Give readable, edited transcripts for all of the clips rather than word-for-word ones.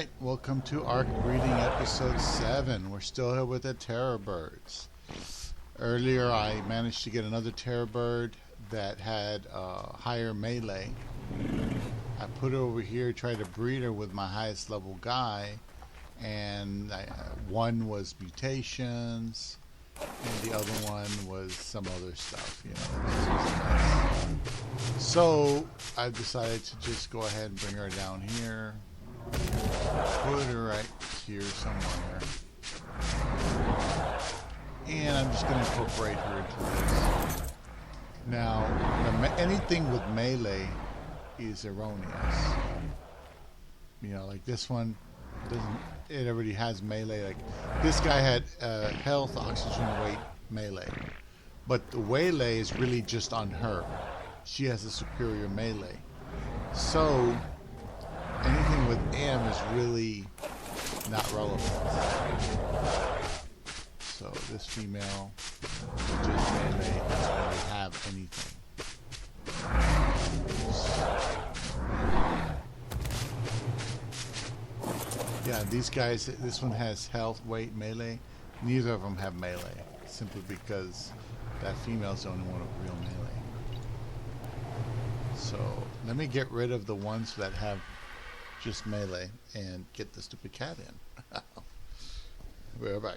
Alright, welcome to Arc Breeding Episode 7. We're still here with the terror birds. Earlier I managed to get another terror bird that had higher melee. I put her over here, tried to breed her with my highest level guy, and one was mutations, and the other one was some other stuff, you know. So I decided to just go ahead and bring her down here. Put her right here somewhere. And I'm just going to incorporate her into this. Now, anything with melee is erroneous. You know, like this one doesn't, it already has melee. Like this guy had health, oxygen, weight, melee. But the waylay is really just on her. She has a superior melee. So anything with M is really not relevant. So this female just melee doesn't really have anything. Yeah, these guys, this one has health, weight, melee. Neither of them have melee, simply because that female's the only one with real melee. So let me get rid of the ones that have just melee and get the stupid cat in. We're back.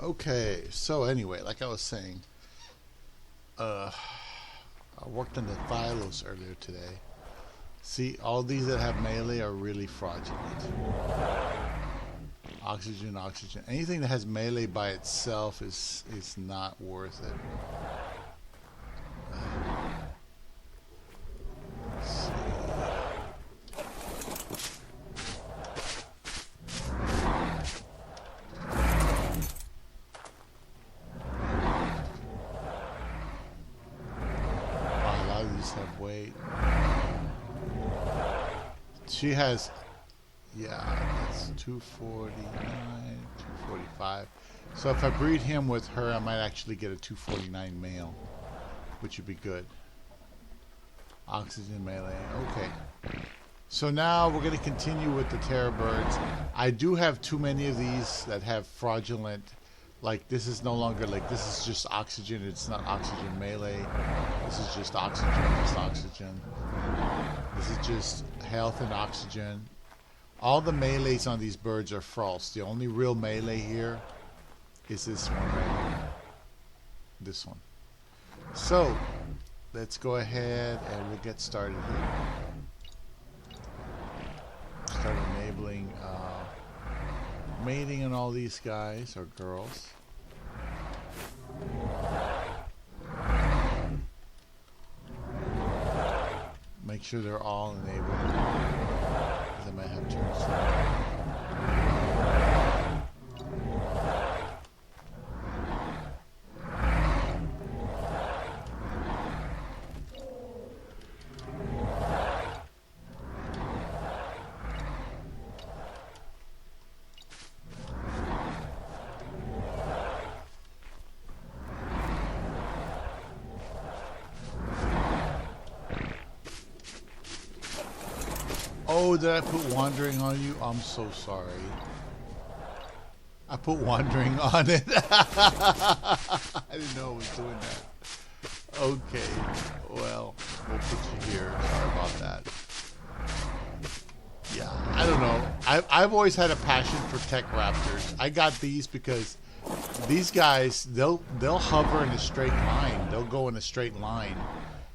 Okay, so anyway, like I was saying, I worked on the Thylos earlier today. See, all these that have melee are really fraudulent. Oxygen, oxygen. Anything that has melee by itself is not worth it. Let's see. Have weight. She has, yeah, that's 249, 245. So if I breed him with her, I might actually get a 249 male, which would be good. Oxygen melee. Okay. So now we're going to continue with the terror birds. I do have too many of these that have fraudulent. Like this is no longer like this is just oxygen. It's not oxygen melee. This is just oxygen. Just oxygen. This is just health and oxygen. All the melees on these birds are false. The only real melee here is this one right here. This one. So let's go ahead and we'll get started here. Start enabling mating on all these guys or girls. Make sure they're all enabled, because I might have turns. Oh, did I put wandering on you? I'm so sorry. I put wandering on it. I didn't know I was doing that. Okay, well, we'll put you here. Sorry about that. Yeah, I don't know. I've always had a passion for tech raptors. I got these because these guys, they'll hover in a straight line. They'll go in a straight line.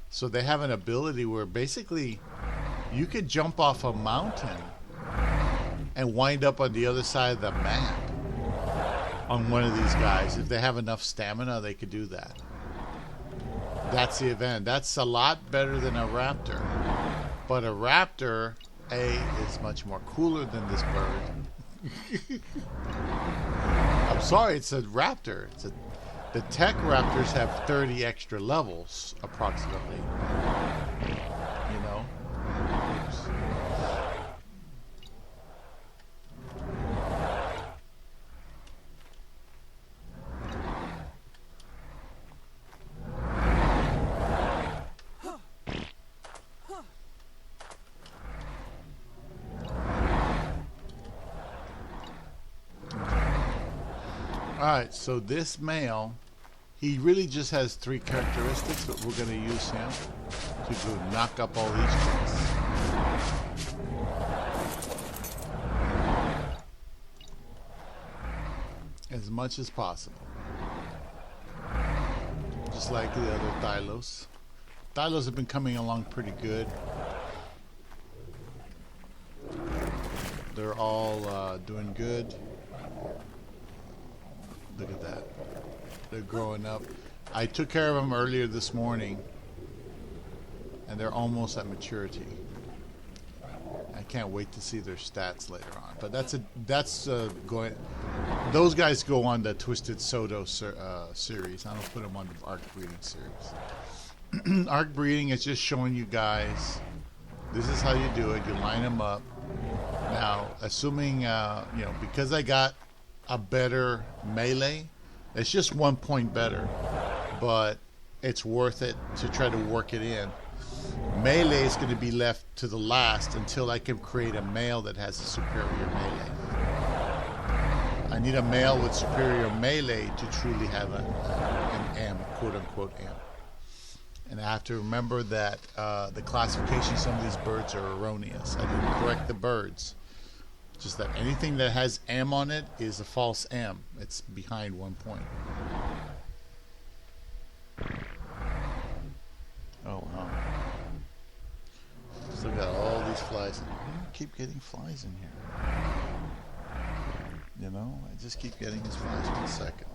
So they have an ability where basically you could jump off a mountain and wind up on the other side of the map on one of these guys. If they have enough stamina, they could do that. That's the event. That's a lot better than a raptor. But a raptor, A, is much more cooler than this bird. I'm sorry, it's a raptor. The tech raptors have 30 extra levels, approximately. You know? Oops. Alright, so this male, he really just has 3 characteristics, but we're going to use him to go knock up all these chicks. As much as possible. Just like the other Thylos. Thylos have been coming along pretty good. They're all doing good. Look at that. They're growing up. I took care of them earlier this morning, and they're almost at maturity. I can't wait to see their stats later on. But that's going. Those guys go on the Twisted Soto series. I don't put them on the Arc Breeding series. Arc Breeding is just showing you guys. This is how you do it. You line them up. Now, assuming because I got a better melee, it's just 1 point better, but it's worth it to try to work it in. Melee is going to be left to the last until I can create a male that has a superior melee. I need a male with superior melee to truly have an M, quote unquote M. And I have to remember that the classification of some of these birds are erroneous. I didn't correct the birds. Just that anything that has M on it is a false M. It's behind 1 point. Oh wow. Still got all these flies. I keep getting flies in here. You know, I just keep getting these flies. 1 second.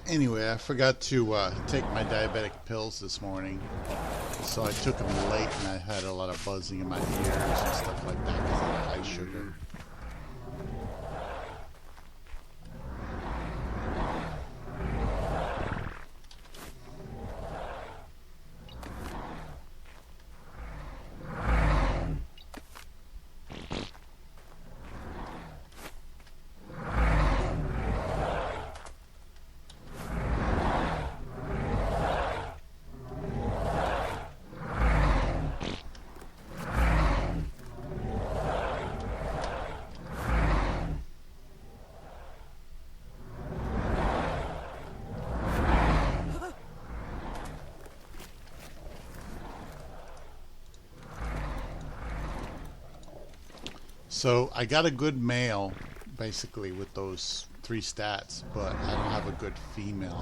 Anyway, I forgot to take my diabetic pills this morning, so I took them late and I had a lot of buzzing in my ears and stuff like that because of the high sugar. So I got a good male, basically, with those 3 stats, but I don't have a good female.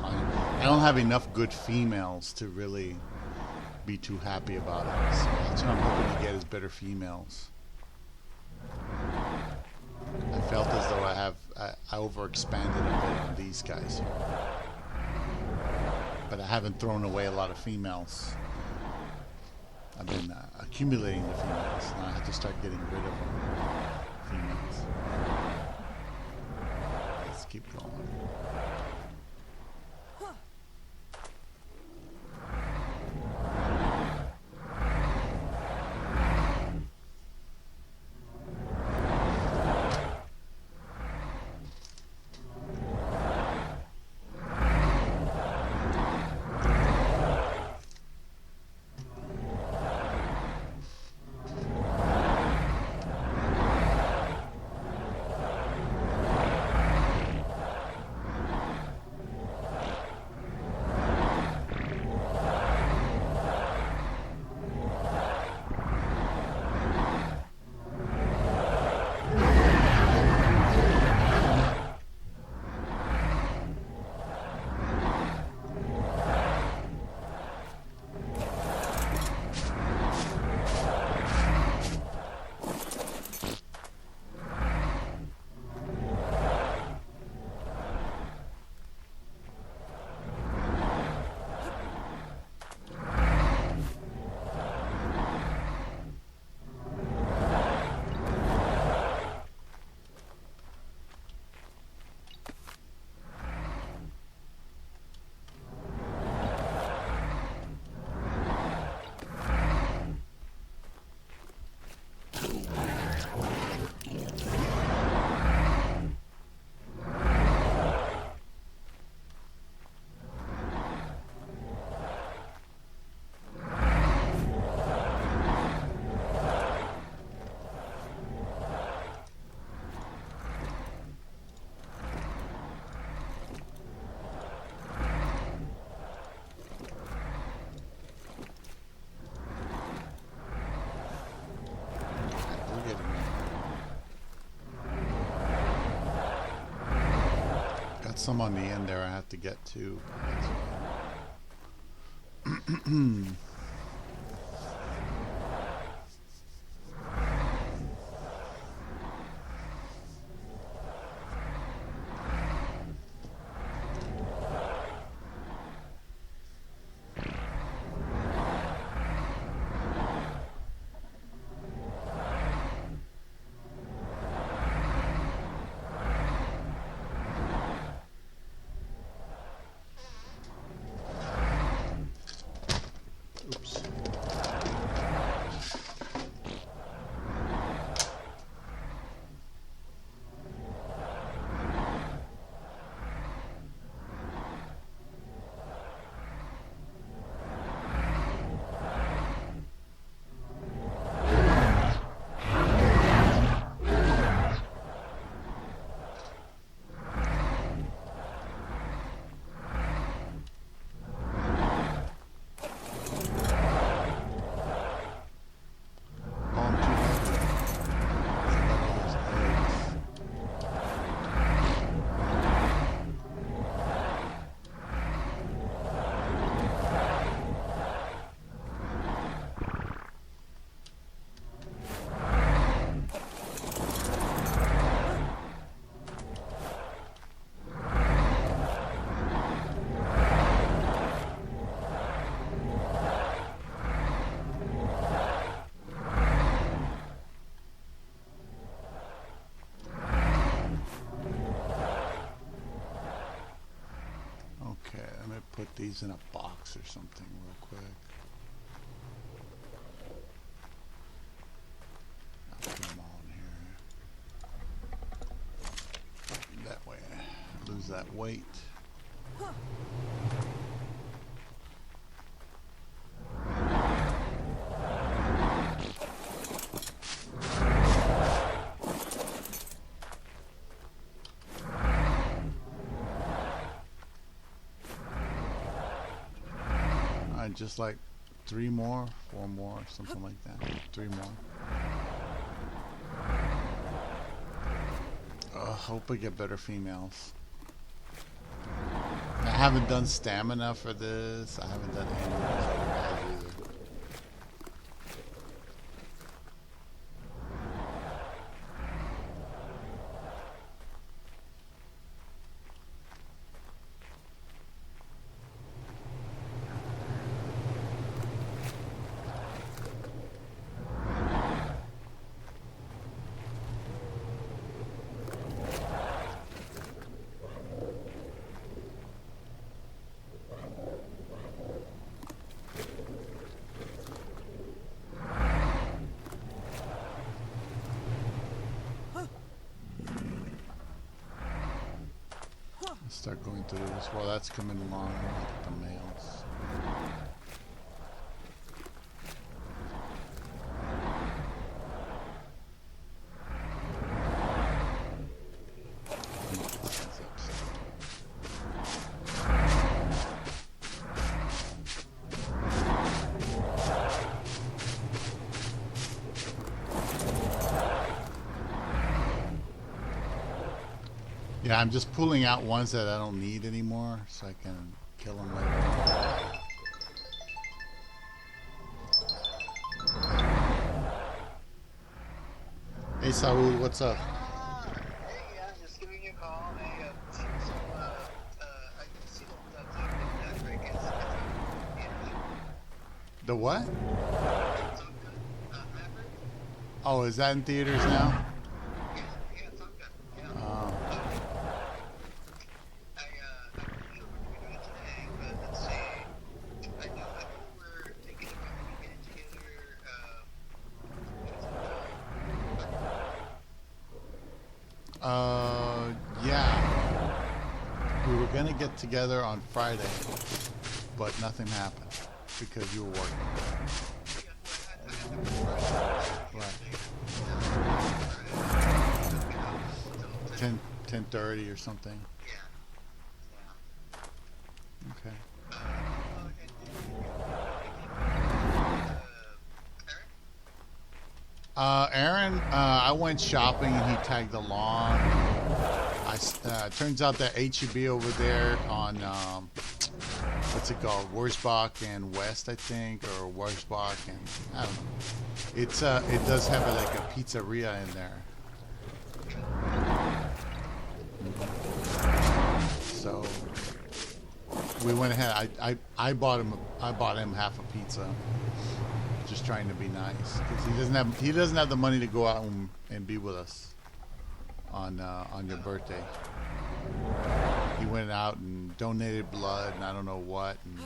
I don't have enough good females to really be too happy about it. So that's what I'm hoping to get is better females. I felt as though I overexpanded a bit on these guys here. But I haven't thrown away a lot of females. I've been accumulating the females. Now I have to start getting rid of them. Females. Let's keep going. Some on the end there I have to get to. Put these in a box or something real quick. I'll put them all in here. That way I lose that weight. Just like 3 more, 4 more, something like that. 3 more. Hope I get better females. I haven't done stamina for this. I haven't done any of these other guys either. Start going through this. Well, that's coming along. Look at the mails. Yeah, I'm just pulling out ones that I don't need anymore so I can kill them later. Hey Saul, what's up? Hey, yeah, just giving you a call. Hey, so, I can see that break is The what? Maverick? Oh, is that in theaters now? Yeah, yeah, it's good. Yeah. Oh. I'm not sure what we're doing today, but let's see. I know we're thinking about getting together, Yeah. We were gonna get together on Friday, but nothing happened because you were working. Right. 10:30 or something. Yeah. Okay. Aaron, I went shopping and he tagged along. Turns out that HEB over there on what's it called, Wurzbach and West, I think, or Wurzbach and I don't know. It does have like a pizzeria in there. So we went ahead. I bought him half a pizza. Just trying to be nice because he doesn't have the money to go out and be with us on your birthday. He went out and donated blood and I don't know what, and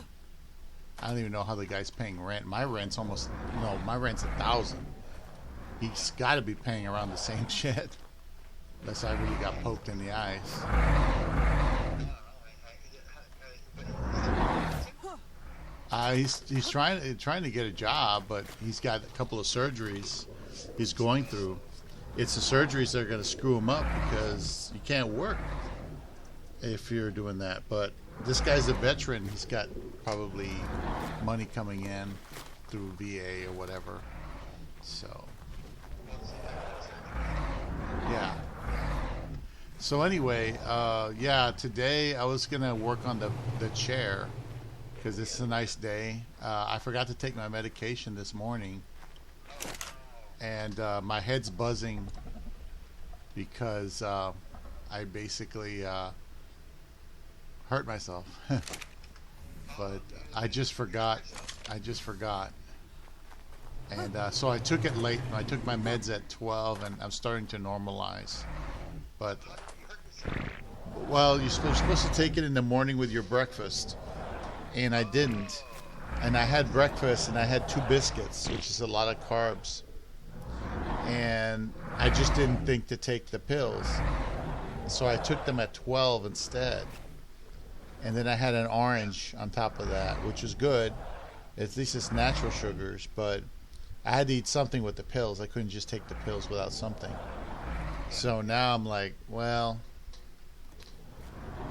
I don't even know how the guy's paying rent. My rent's my rent's 1,000. He's got to be paying around the same shit, unless I really got poked in the eyes. He's trying to get a job, but he's got a couple of surgeries he's going through. It's the surgeries that are going to screw him up because you can't work if you're doing that. But this guy's a veteran. He's got probably money coming in through VA or whatever. So yeah. So anyway, today I was going to work on the chair because it's a nice day. I forgot to take my medication this morning, and my head's buzzing because I basically hurt myself. But I just forgot. And so I took it late. I took my meds at 12, and I'm starting to normalize. But, well, you're supposed to take it in the morning with your breakfast. And I didn't. And I had breakfast and I had 2 biscuits, which is a lot of carbs. And I just didn't think to take the pills. So I took them at 12 instead. And then I had an orange on top of that, which was good. At least it's natural sugars, but I had to eat something with the pills. I couldn't just take the pills without something. So now I'm like, well,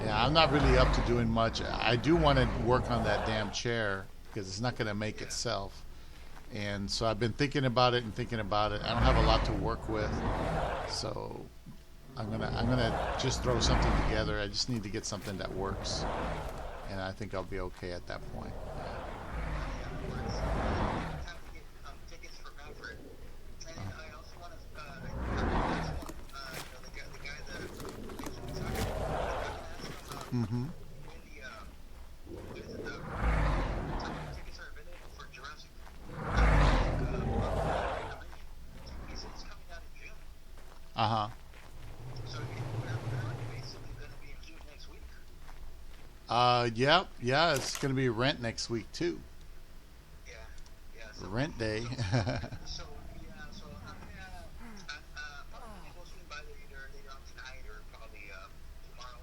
yeah, I'm not really up to doing much. I do want to work on that damn chair because it's not going to make itself. And so I've been thinking about it. I don't have a lot to work with, so I'm gonna just throw something together. I just need to get something that works, and I think I'll be okay at that point. Mm-hmm. Uh-huh. So we're basically going to be in June next week. Yep. Yeah, it's going to be rent next week, too. Yeah. So, Rent day. so I'm probably going to go swing by there either later on tonight or probably tomorrow.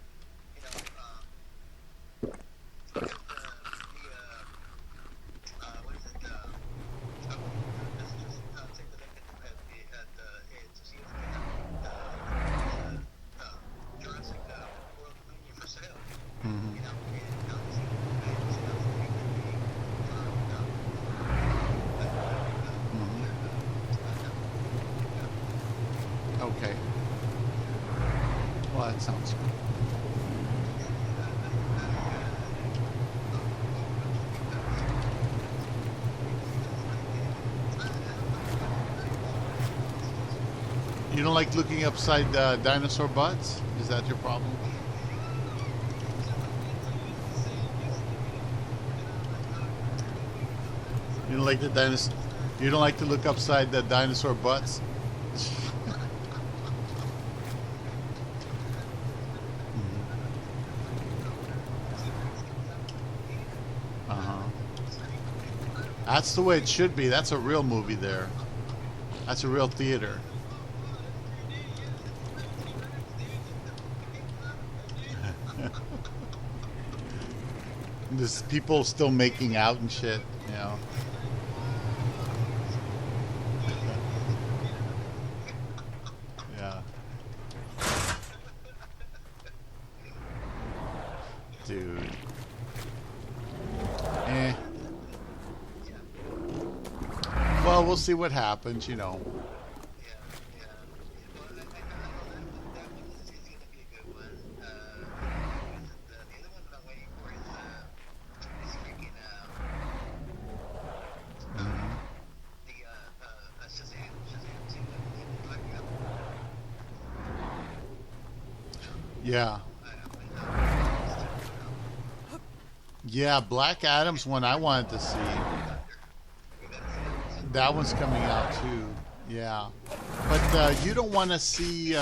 You don't like looking upside dinosaur butts? Is that your problem? You don't like the dinosaur. You don't like to look upside the dinosaur butts. Uh-huh. That's the way it should be. That's a real movie there. That's a real theater. There's people still making out and shit, you know. Yeah. Dude. Eh. Well, we'll see what happens, you know. Yeah, yeah. Well, I know that one is gonna be a good one. The other one that I'm waiting for is freaking Mhm. Shazam 2. Black Adam. Yeah. I'm waiting on Yeah, Black Adam's one I wanted to see. we gotta see that one. That one's coming out too. Yeah. But you don't want to see.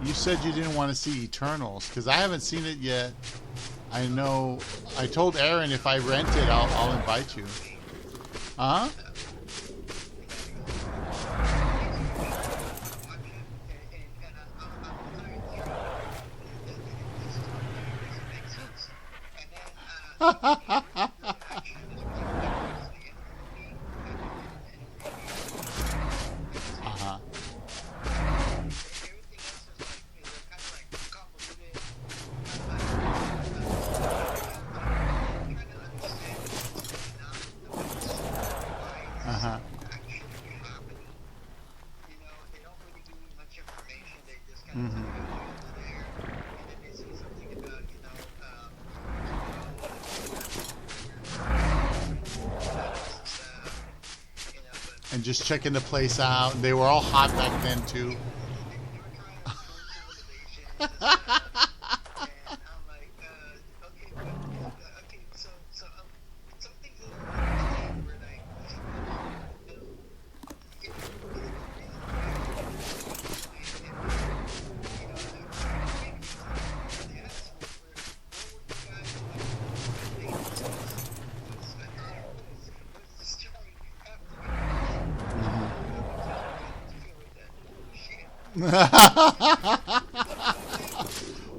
You said you didn't want to see Eternals because I haven't seen it yet. I know. I told Aaron if I rent it, I'll invite you. Huh? Uh-huh. Uh-huh. Mm-hmm. And just checking the place out. They were all hot back then too.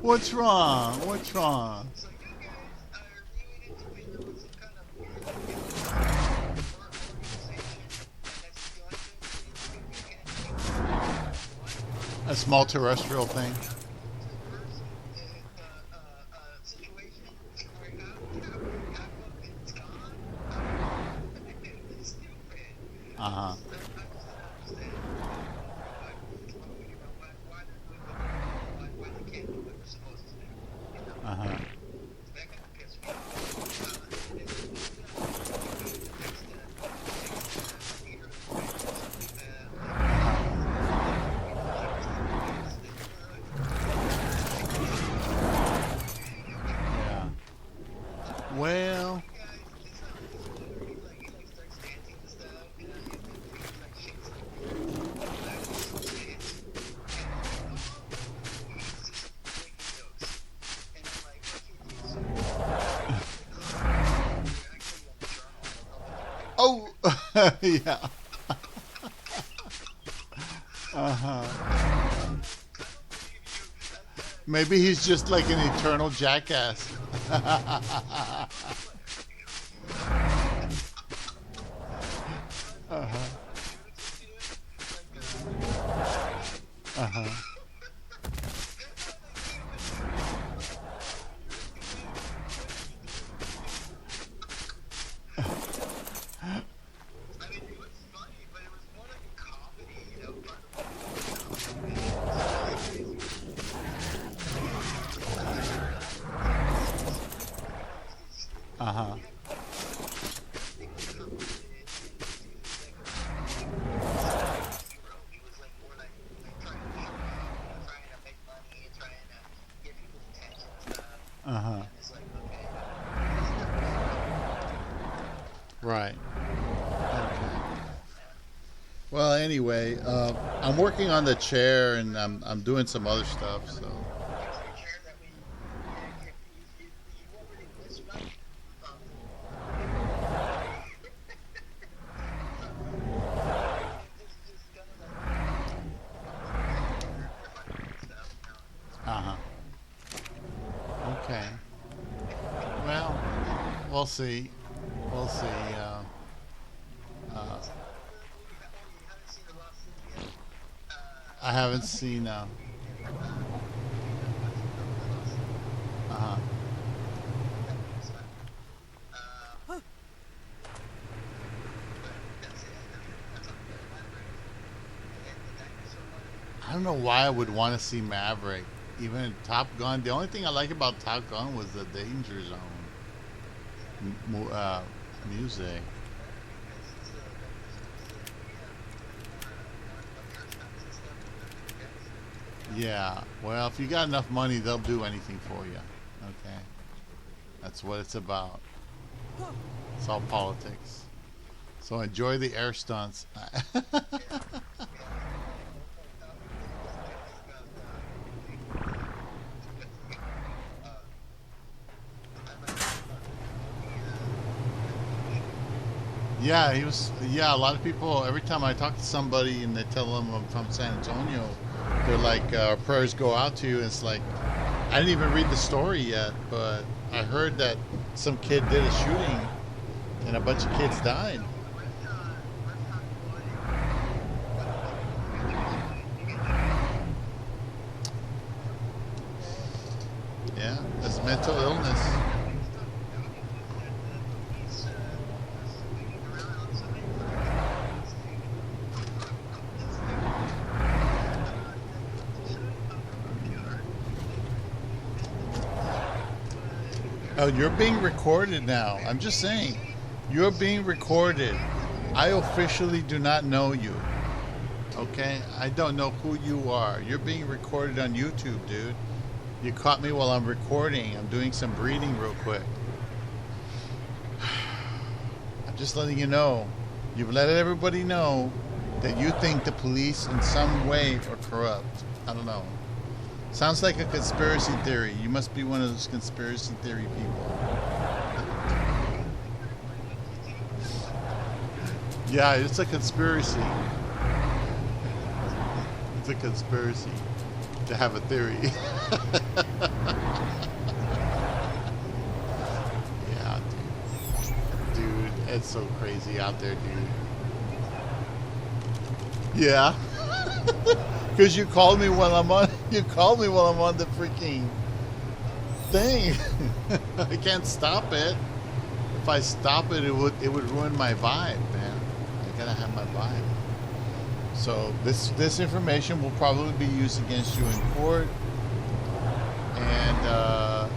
What's wrong? What's wrong? So you guys are really into figuring out some kind of weird organization, and that's the only thing you can't A small terrestrial thing. situation where half of it's gone. It's stupid. Uh-huh. I just don't understand why they're doing why they can't do what they're supposed to do. Uh-huh. That kind of pissed me off. Yeah. Well, oh, yeah. Uh-huh. Maybe he's just like an eternal jackass. Uh-huh. Uh-huh. I mean, it was funny, but it was more like a comedy, you know. Uh-huh. Uh-huh. and it's like, okay, this happens. Right. Okay. Well, anyway, I'm working on the chair and I'm doing some other stuff. So There's a chair that you already this much. Um, this is kind of like stuff. uh-huh. Okay. Well, we'll see. We'll see. Uh, You haven't seen the Lost City yet. I haven't seen. Uh-huh. I don't know why I would want to see Maverick. Even Top Gun. The only thing I like about Top Gun was the Danger Zone music. Yeah. Well, if you got enough money, they'll do anything for you. Okay. That's what it's about. It's all politics. So enjoy the air stunts. Yeah, he was. Yeah, a lot of people. Every time I talk to somebody and they tell them I'm from San Antonio, they're like, "Our prayers go out to you." It's like I didn't even read the story yet, but I heard that some kid did a shooting and a bunch of kids died. Yeah, that's mental illness. Oh, you're being recorded now. I'm just saying, you're being recorded. I officially do not know you. Okay? I don't know who you are. You're being recorded on YouTube, dude. You caught me while I'm recording. I'm doing some breathing real quick. I'm just letting you know. You've let everybody know that you think the police in some way are corrupt. I don't know. Sounds like a conspiracy theory. You must be one of those conspiracy theory people. Yeah, it's a conspiracy. It's a conspiracy to have a theory. Yeah, dude. Dude, it's so crazy out there, dude. Yeah. Because you called me while I'm on. You called me while I'm on the freaking thing. I can't stop it. If I stop it, it would ruin my vibe, man. I gotta have my vibe. So this information will probably be used against you in court, and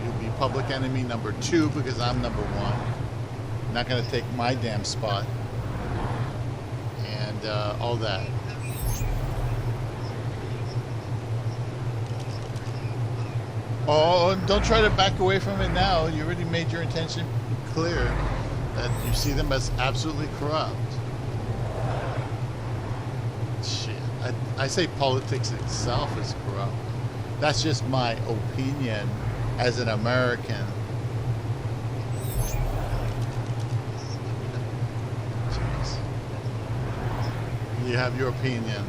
you'll be public enemy number 2 because I'm number 1. I'm not gonna take my damn spot, and all that. Oh, don't try to back away from it now. You already made your intention clear that you see them as absolutely corrupt. Shit. I say politics itself is corrupt. That's just my opinion as an American. Jeez. You have your opinion.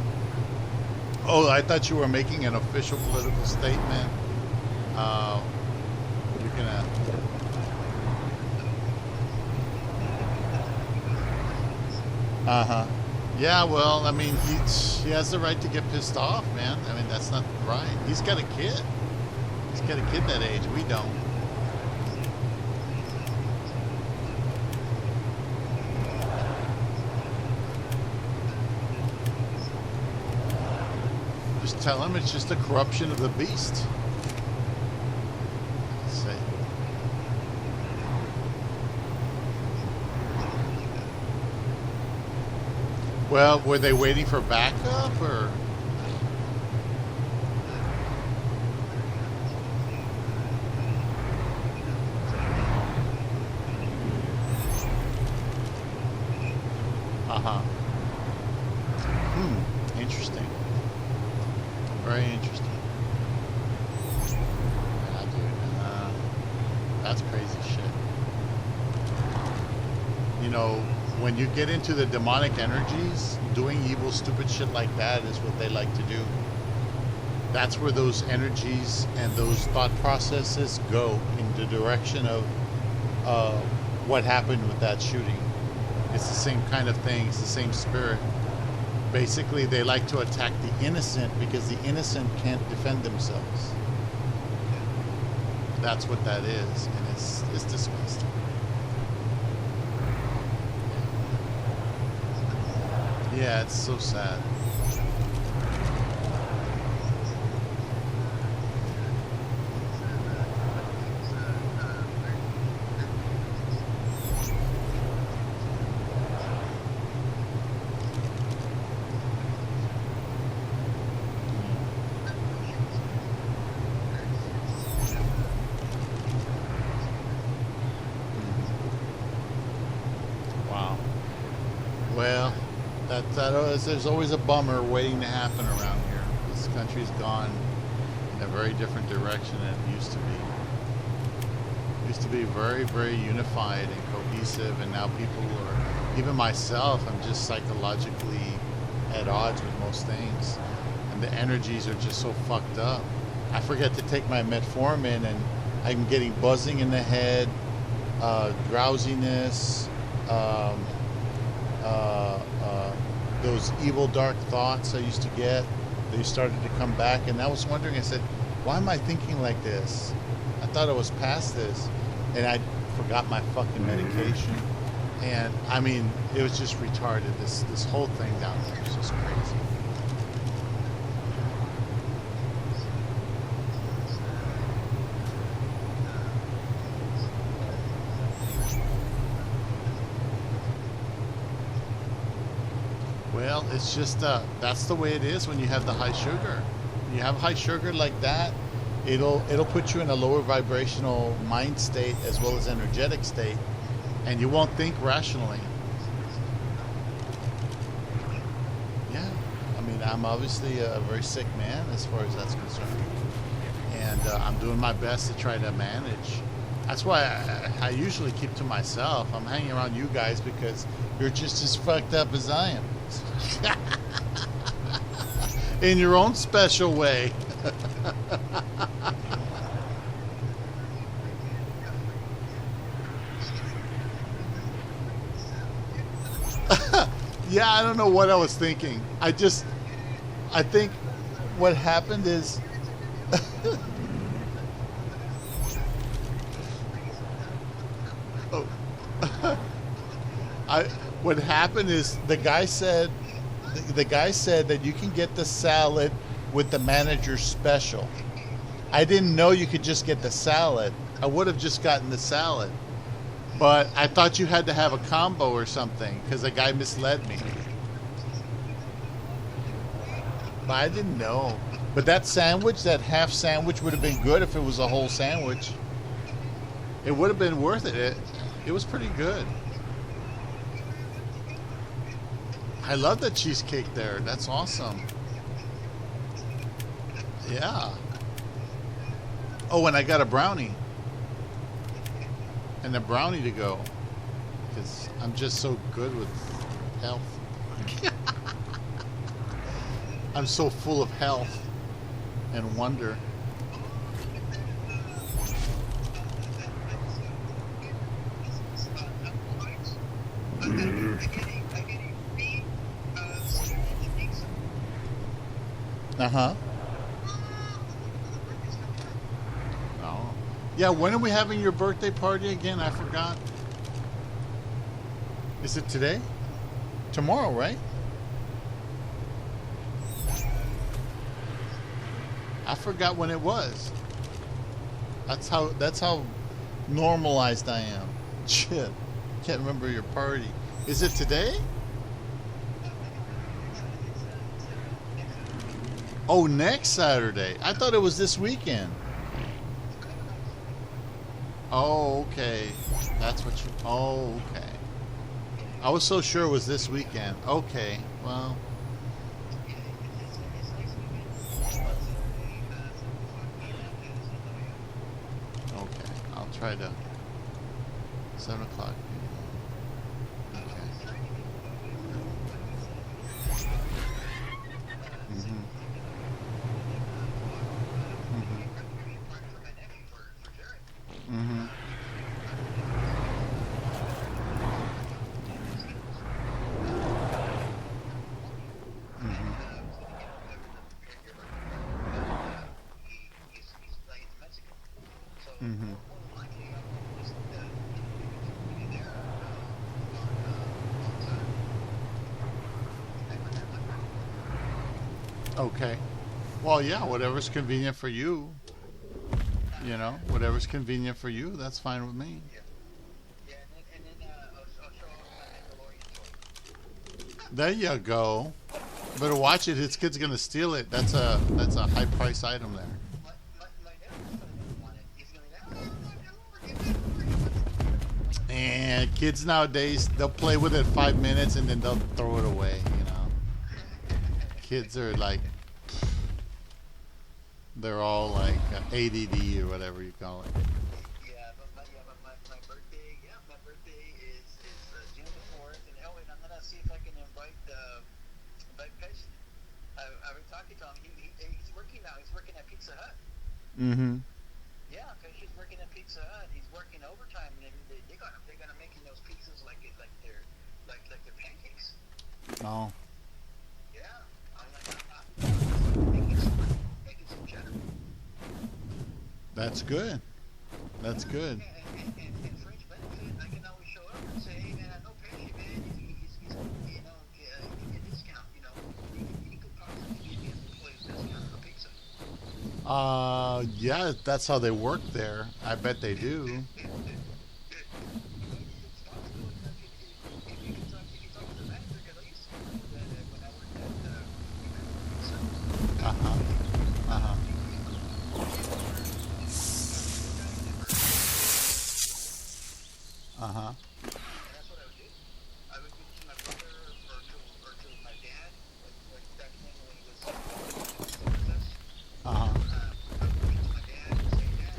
Oh, I thought you were making an official political statement. You're gonna. Uh-huh. Yeah, well, I mean, he has the right to get pissed off, man. I mean, that's not right. He's got a kid. He's got a kid that age. We don't. Just tell him it's just a corruption of the beast. Say. Well, were they waiting for backup or? Uh-huh. Interesting. Very interesting. Yeah, dude. That's crazy shit. You know, when you get into the demonic energies, doing evil, stupid shit like that is what they like to do. That's where those energies and those thought processes go in the direction of what happened with that shooting. It's the same kind of thing. It's the same spirit. Basically, they like to attack the innocent because the innocent can't defend themselves. That's what that is, and it's disgusting. Yeah, it's so sad. Wow. Well, there's always a bummer waiting to happen around here. This country's gone in a very different direction than it used to be. It used to be very, very unified and cohesive, and now people are, even myself, I'm just psychologically at odds with most things. And the energies are just so fucked up. I forget to take my metformin, and I'm getting buzzing in the head, drowsiness, those evil dark thoughts I used to get, they started to come back, and I was wondering, I said, why am I thinking like this? I thought I was past this, and I forgot my fucking medication, and I mean, it was just retarded. This whole thing down there was just crazy. Well, it's just that's the way it is when you have the high sugar. When you have high sugar like that, it'll put you in a lower vibrational mind state as well as energetic state, and you won't think rationally. Yeah, I mean, I'm obviously a very sick man as far as that's concerned, and I'm doing my best to try to manage. That's why I usually keep to myself. I'm hanging around you guys because you're just as fucked up as I am. In your own special way. Yeah, I don't know what I was thinking. I think what happened is oh. What happened is the guy said that you can get the salad with the manager's special. I didn't know you could just get the salad. I would have just gotten the salad, but I thought you had to have a combo or something because the guy misled me. But I didn't know. But that sandwich, that half sandwich, would have been good if it was a whole sandwich. It would have been worth it. It was pretty good. I love the cheesecake there. That's awesome. Yeah. Oh, and I got a brownie. And a brownie to go. Because I'm just so good with health. I'm so full of health and wonder. Uh-huh. Oh. Yeah, when are we having your birthday party again? I forgot. Is it today? Tomorrow, right? I forgot when it was. That's how normalized I am. Shit. Can't remember your party. Is it today? Oh, next Saturday. I thought it was this weekend. Oh, okay. That's what you... Oh, okay. I was so sure it was this weekend. Okay, well, Yeah, it's next weekend. It's about Saturday, 7 o'clock p.m. and it's okay. I'll try to 7 o'clock. I Okay. was trying to get with my wife, Mhm. see if we can tomorrow, Mhm. maybe a party for my nephew for Jared. Mhm. Mhm. Was gonna get everything prepared here for him, but he's like he's Mexican, so Mhm. more than likely I'll just be there on time. I'm not ready for it. Okay. Well, yeah, whatever's convenient for you. You know, whatever's convenient for you, that's fine with me. Yeah, yeah, and then I'll show off my Mandalorian toy. There you go. Better watch it. His kid's gonna steal it. That's a high price item there. My nephew's gonna want it. He's gonna be like, oh, Mandalorian. And kids nowadays, they'll play with it 5 minutes and then they'll throw it away. You know, kids are like, they're all like ADD or whatever you call it. My birthday, my birthday is June the 4th, and and I'm gonna see if I can invite Pesci. I've been talking to him. He's working now. He's working at Pizza Hut. Mm-hmm. Yeah, Pesci's working at Pizza Hut. He's working overtime, and they're gonna making those pizzas like they're pancakes. Oh, Yeah, I'm making some cheddar. that's good. That's good. And French benefit, I can always show up and say, hey man, I know Pesci, man. He's give me a discount. He could possibly give me an employee's discount for pizza. Yeah, that's how they work there. I bet they do. It's possible if you can talk to the manager, because I used to do that when I worked at Pizza. Uh huh. Uh huh. Uh huh. And that's what I would do. I would give it to my brother or to my dad, like back then when he was still with us. Uh huh. I would give it to my dad and say, Dad,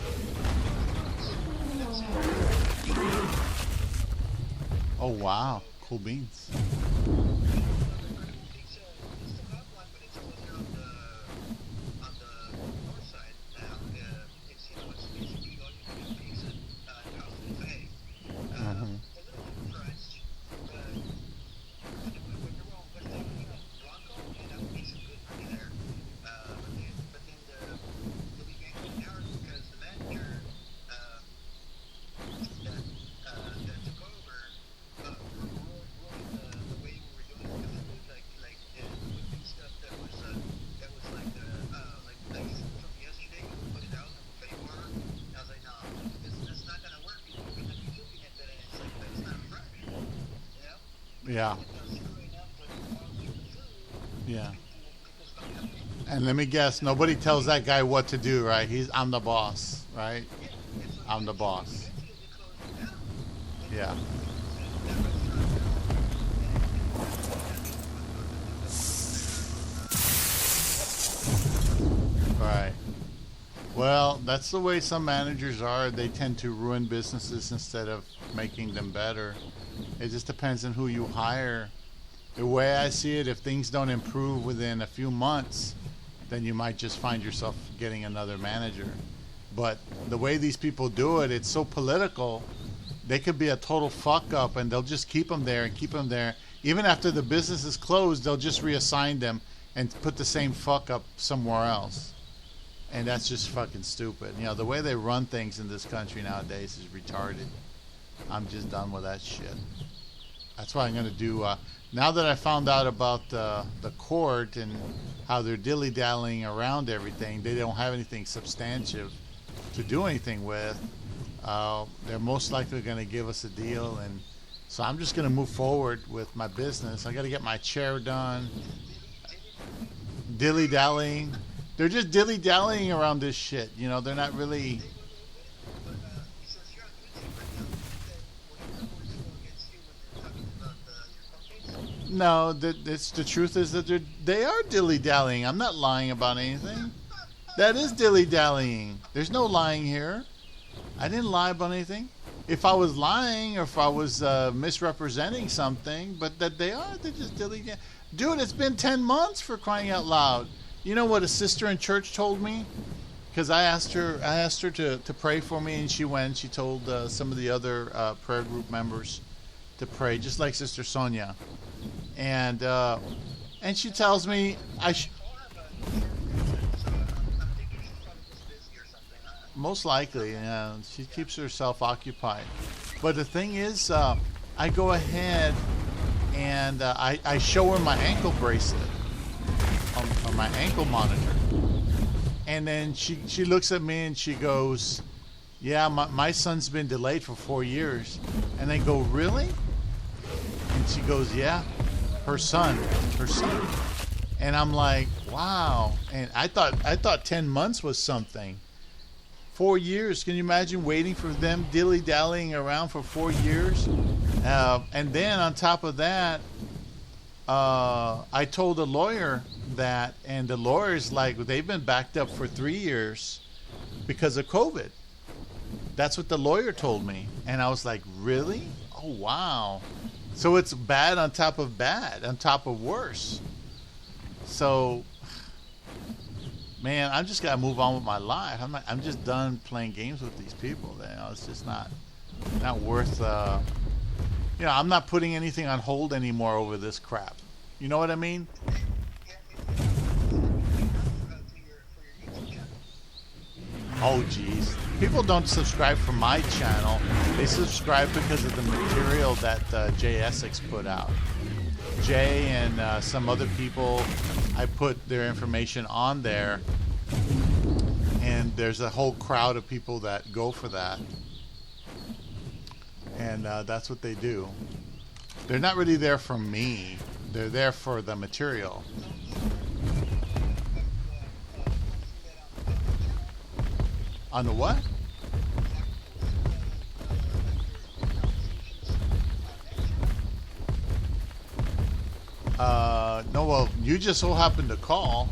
that's it. Oh wow, So cool beans. pizza, we still have one, but it's over there on the north side now. It's the all-you-can-eat pizza in House Buffet. Mm-hmm. A little overpriced, but when you're on West Avenue and Blanco, man, that would be some good money there. But then they began cutting hours because the manager that took over ruined the way we were doing it, because it was we would do stuff that was like from yesterday. We would put it out in the buffet bar. And I was like, no, that's not gonna work. People are gonna be looking at that, and it's like that's not fresh. Yeah. It's screwing up the quality of the food. Yeah. People's not happy. And let me guess, nobody tells that guy what to do, right? I'm the boss, right? Yeah, and so I'm the boss. eventually they closed it down. Yeah. That restaurant Right. Well, that's the way some managers are. They tend to ruin businesses instead of making them better. It just depends on who you hire. The way I see it, if things don't improve within a few months, then you might just find yourself getting another manager. But the way these people do it, it's so political. They could be a total fuck up and they'll just keep them there and keep them there. Even after the business is closed, they'll just reassign them and put the same fuck up somewhere else. And that's just fucking stupid. You know, the way they run things in this country nowadays is retarded. I'm just done with that shit. That's what I'm going to do. Now that I found out about the court and how they're dilly-dallying around everything, they don't have anything substantive to do anything with. They're most likely going to give us a deal. And so I'm just going to move forward with my business. I got to get my chair done. Dilly-dallying. They're just dilly-dallying around this shit. You know, they're not really... Since you're on YouTube right now, that were they go against you when they're talking about the No, the truth is that they are dilly dallying. I'm not lying about anything. That is dilly dallying. There's no lying here. I didn't lie about anything. If I was lying or if I was misrepresenting something, but that they're just dilly dallying. Dude, it's been 10 months for crying out loud. You know what a sister in church told me? Because I asked her to pray for me, and she went. She told some of the other prayer group members to pray, just like Sister Sonia. And she tells me most likely, yeah, she keeps herself occupied. But the thing is, I go ahead and I show her my ankle bracelet on my ankle monitor. And then she looks at me and she goes, yeah, my son's been delayed for 4 years. And I go, really? And she goes, yeah, her son. And I'm like, wow. And I thought 10 months was something. 4 years. Can you imagine waiting for them dilly-dallying around for 4 years? And then on top of that, I told the lawyer that, and the lawyer's like, they've been backed up for 3 years because of COVID. That's what the lawyer told me. And I was like, really? Oh, wow. So it's bad on top of bad, on top of worse. So, man, I'm just got to move on with my life. I'm just done playing games with these people. You know, it's just not worth, I'm not putting anything on hold anymore over this crap. You know what I mean? Oh, geez. People don't subscribe for my channel. They subscribe because of the material that Jay Essex put out. Jay and some other people, I put their information on there. And there's a whole crowd of people that go for that. And that's what they do. They're not really there for me. They're there for the material. On the what? No, well, you just so happened to call.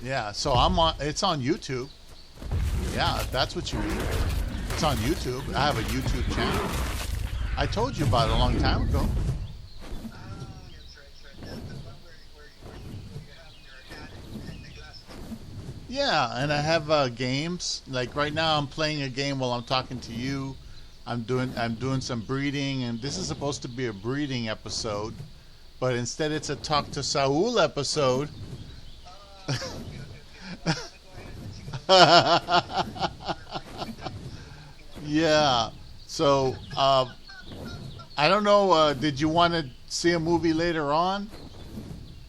Yeah, so it's on YouTube. Yeah, if that's what you mean. It's on YouTube. I have a YouTube channel. I told you about it a long time ago. Yeah, and I have games. Like right now, I'm playing a game while I'm talking to you. I'm doing some breeding, and this is supposed to be a breeding episode, but instead it's a Talk to Saul episode. Yeah. So I don't know. Did you want to see a movie later on?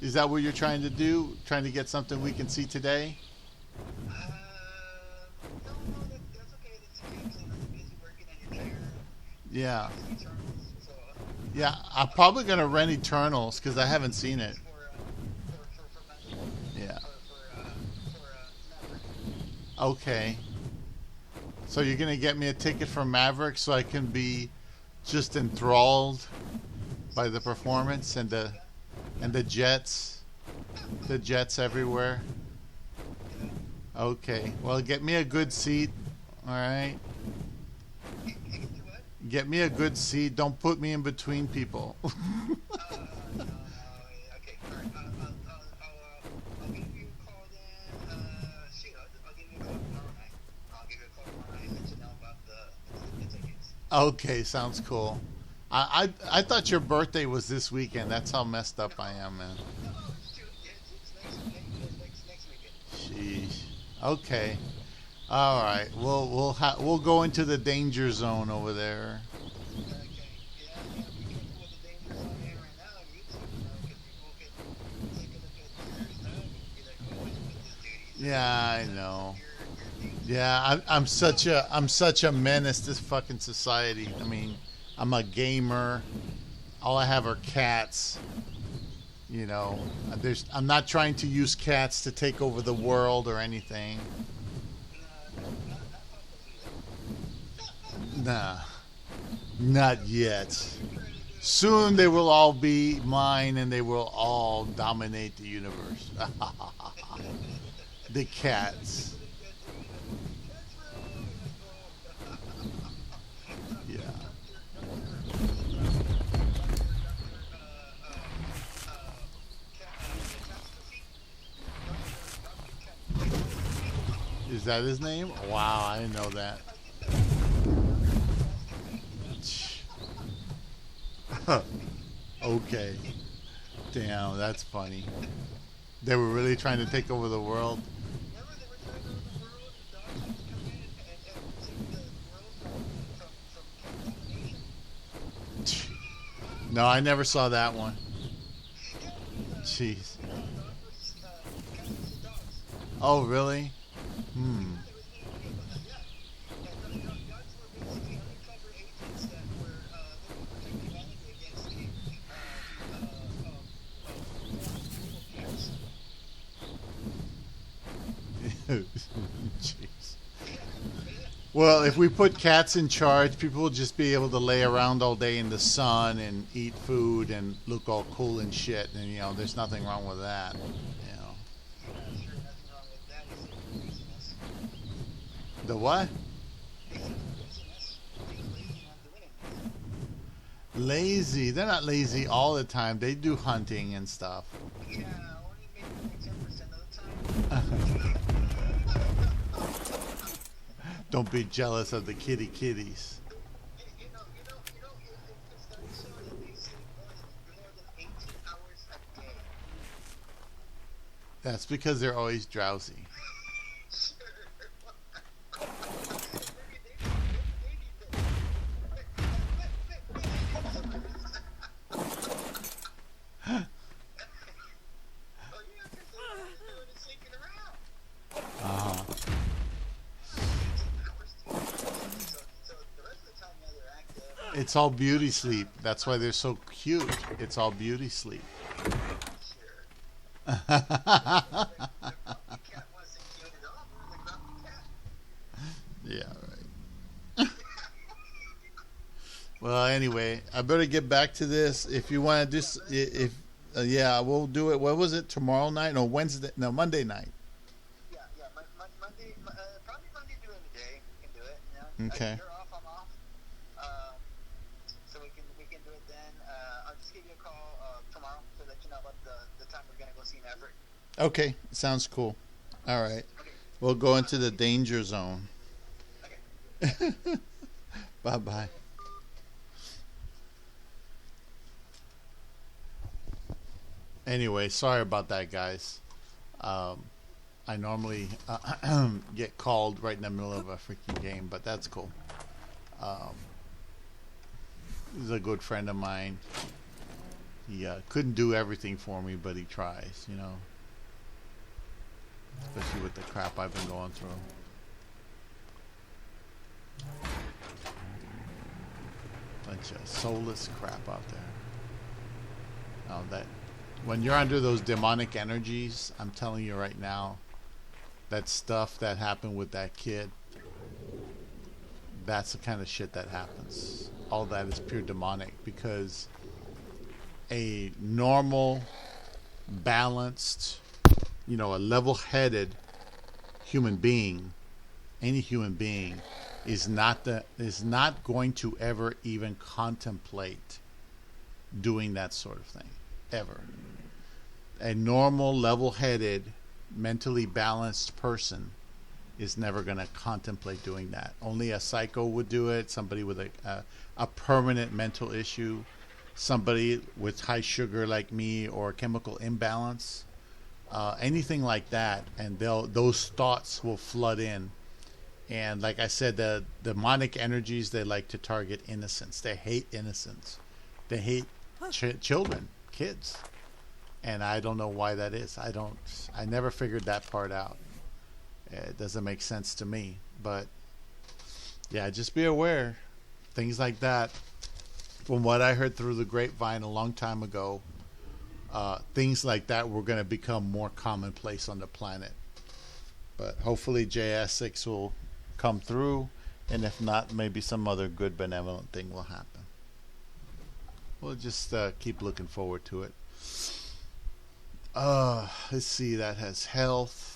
Is that what you're trying to do? Trying to get something we can see today? Yeah. Yeah, I'm probably going to rent Eternals because I haven't seen it. Yeah. Okay. So you're going to get me a ticket for Maverick so I can be just enthralled by the performance and the jets. The jets everywhere. Okay. Well, get me a good seat. All right. Get me a good seat. Don't put me in between people. Okay. All right. I'll give you a call then. I'll give you a call tomorrow night. I'll give you a call tomorrow night and let you know about the tickets. Okay, sounds cool. I thought your birthday was this weekend. That's how messed up I am, man. No, it's true. It's next weekend. Sheesh. Okay. All right. We'll go into the danger zone over there. Okay. Yeah. Be careful with the dangers on here right now on YouTube, because people can take a look at your stuff and be like, "Oh, look at this dude." Yeah, I know. Yeah, I'm such a menace to fucking society. I mean, I'm a gamer. All I have are cats. You know, I'm not trying to use cats to take over the world or anything. Nah, not yet. Soon they will all be mine, and they will all dominate the universe. The cats. Yeah. Is that his name? Wow, I didn't know that. Okay. Damn, that's funny. They were really trying to take over the world. Remember they were trying to rule the world, and the dogs used to come in and save the world from contamination. No, I never saw that one. Yeah, Jeez. dog versus cats versus dogs. Oh, really? Hmm. Yeah, and the dogs were basically undercover agents that were there to protect humanity against evil cats. Jeez. Well, if we put cats in charge, people will just be able to lay around all day in the sun and eat food and look all cool and shit. And there's nothing wrong with that. Sure, nothing wrong with that. Except for laziness. The what? Except for laziness. Being lazy not doing anything. Lazy. They're not lazy all the time. They do hunting and stuff. Yeah, only maybe 10% of the time. Don't be jealous of the kitties. It's studies show that they sleep more than 18 hours a day. That's because they're always drowsy. Sure. Maybe they need that. Oh yeah, because they're doing is sleeping around. Uh-huh. 18 hours to so the rest of the time, yeah, they're active. It's all beauty sleep. That's why they're so cute. It's all beauty sleep. Sure. The grumpy cat wasn't cute at all. We were the grumpy cat. Yeah, right. Well, anyway, I better get back to this. If you want to just, if yeah, we'll do it. What was it? Tomorrow night? No, Wednesday? No, Monday night. Yeah, Monday, probably Monday during the day. We can do it. You know? Okay. You're off, I'm off. So we can do it then. I'll just give you a call tomorrow to let you know about the time we're gonna go see Maverick. Okay, sounds cool. All right, Okay. we'll go into the danger zone. Okay. Bye bye. Anyway, sorry about that, guys. I normally get called right in the middle of a freaking game, but that's cool. Um, he's a good friend of mine. He couldn't do everything for me, but he tries, especially with the crap I've been going through. Bunch of soulless crap out there. That when you're under those demonic energies, I'm telling you right now, that stuff that happened with that kid, that's the kind of shit that happens. All that is pure demonic, because a normal, balanced, a level-headed human being, any human being, is not going to ever even contemplate doing that sort of thing, ever. A normal, level-headed, mentally balanced person is never going to contemplate doing that. Only a psycho would do it. Somebody with a permanent mental issue, somebody with high sugar like me, or chemical imbalance, anything like that, and those thoughts will flood in. And like I said, the demonic energies, they like to target innocence. They hate innocence. They hate children, kids. And I don't know why that is. I never figured that part out. It doesn't make sense to me. But yeah, just be aware. Things like that, from what I heard through the grapevine a long time ago, things like that were going to become more commonplace on the planet. But hopefully JS6 will come through, and if not, maybe some other good benevolent thing will happen. We'll just keep looking forward to it. Let's see. That has health.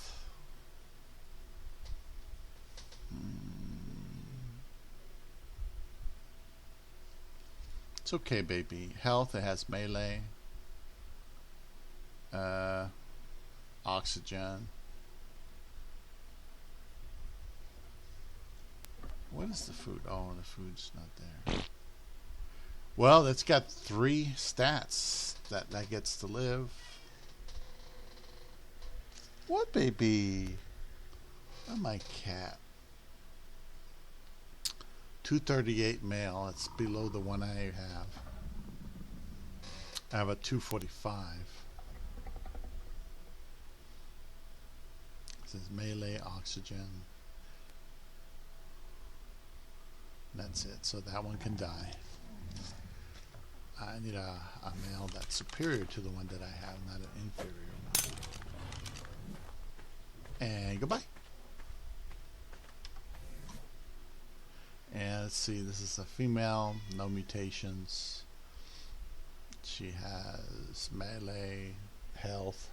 It's okay, baby. Health. It has melee. Oxygen. What is the food? Oh, the food's not there. Well, it's got 3 stats that gets to live. What, baby? Oh, my cat. 238 male. It's below the one I have. I have a 245. It says melee, oxygen. That's it. So that one can die. I need a male that's superior to the one that I have, not an inferior one. And goodbye. And let's see, this is a female, no mutations. She has melee, health.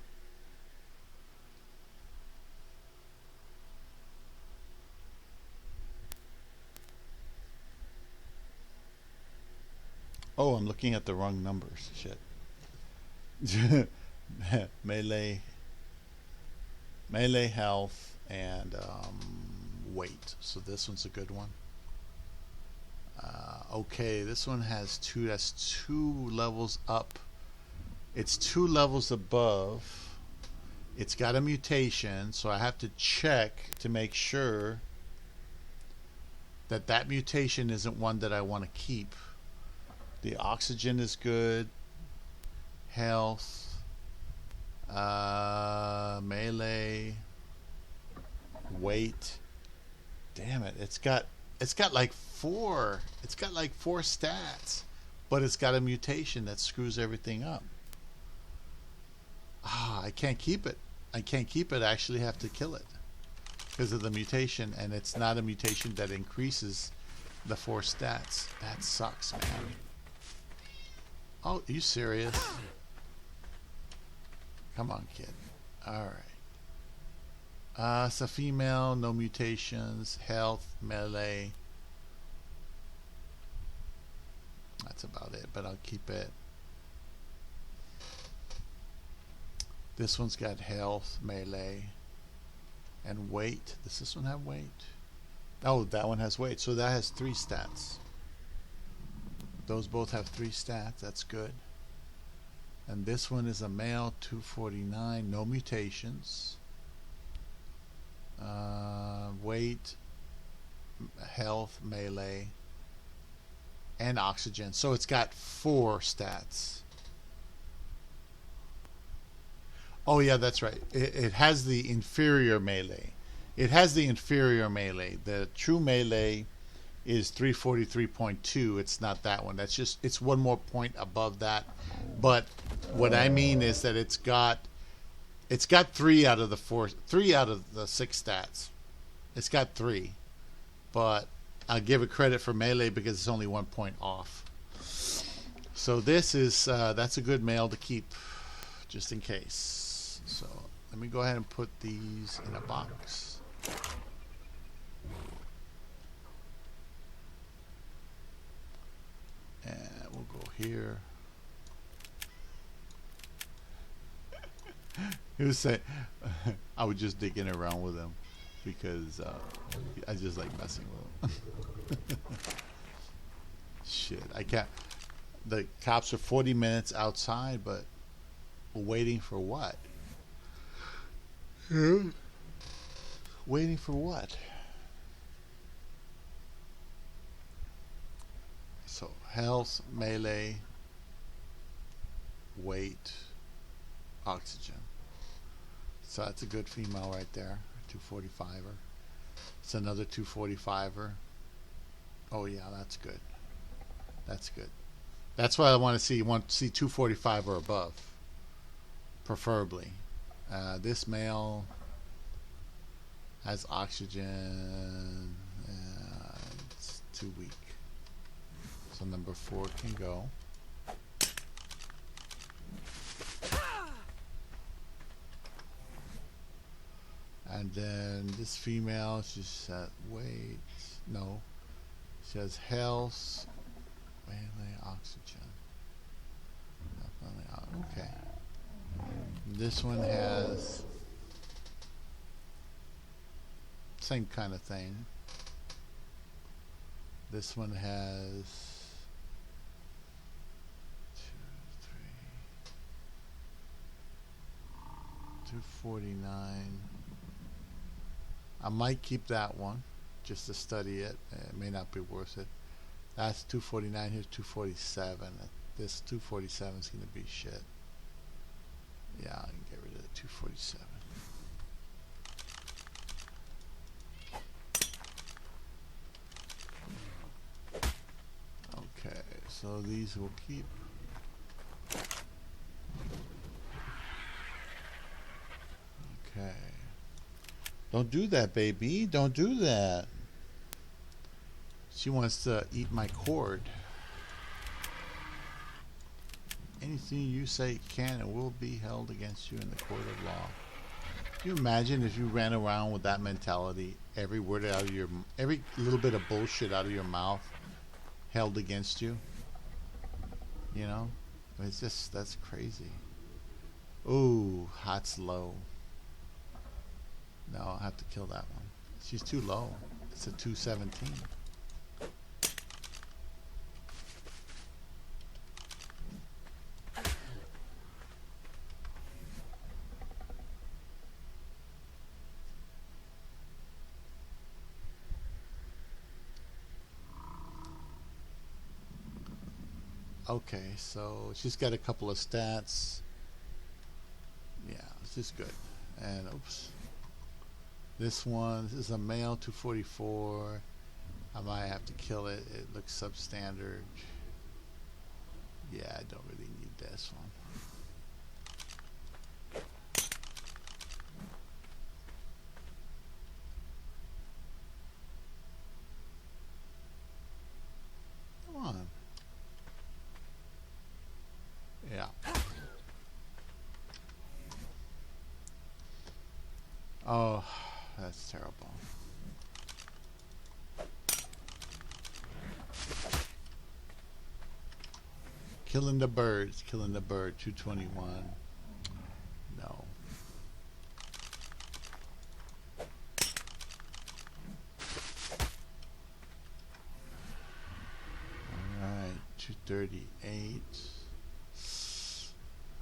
Oh, I'm looking at the wrong numbers. Shit. melee, health, and weight. So this one's a good one. Okay, this one has 2. That's 2 levels up. It's 2 levels above. It's got a mutation, so I have to check to make sure that that mutation isn't one that I want to keep. The oxygen is good. Health. Melee. Weight. Damn it. It's got like 4. It's got like 4 stats. But it's got a mutation that screws everything up. I can't keep it. I actually have to kill it. Because of the mutation. And it's not a mutation that increases the 4 stats. That sucks, man. Oh, are you serious? Come on, kid. Alright. It's a female, no mutations, health, melee. That's about it, but I'll keep it. This one's got health, melee, and weight. Does this one have weight? Oh, that one has weight. So that has 3 stats. Those both have 3 stats. That's good. And this one is a male, 249, no mutations. Weight, health, melee, and oxygen. So it's got 4 stats. Oh yeah, that's right. It has the inferior melee. The true melee is 343.2. It's not that one. It's one more point above that. But what I mean is that it's got 3 out of the 6 stats. It's got 3. But I'll give it credit for melee because it's only 1 point off. So this is that's a good male to keep just in case. So let me go ahead and put these in a box. And we'll go here. He was saying, I was just digging around with him because I just like messing with him. Shit, I can't. The cops are 40 minutes outside, but waiting for what? Waiting for what? So health, melee, weight, oxygen. So that's a good female right there, 245er. It's another 245er. Oh yeah, that's good. That's good. That's what I want to see. You want to see 245 or above, preferably. This male has oxygen. It's too weak. So number 4 can go. And then this female, she said, wait, no. She has health, melee, oxygen. Okay. This one has same kind of thing. This one has 249. I might keep that one just to study it. It may not be worth it. That's 249. Here's 247. This 247 is going to be shit. Yeah, I can get rid of the 247. Okay, so these will keep. Okay. Don't do that, baby. Don't do that. She wants to eat my cord. Anything you say can and will be held against you in the court of law. Can you imagine if you ran around with that mentality? Every word out of your, every little bit of bullshit out of your mouth held against you. You know? It's just, that's crazy. Ooh, hot's low. No, I'll have to kill that one. She's too low. It's a 217. Okay, so she's got a couple of stats. Yeah, this is good. And oops. This one, this is a male 244. I might have to kill it. It looks substandard. Yeah, I don't really need this one. Come on. Yeah. Oh, that's terrible. Killing the birds. Killing the bird. 221. No. Alright. 238.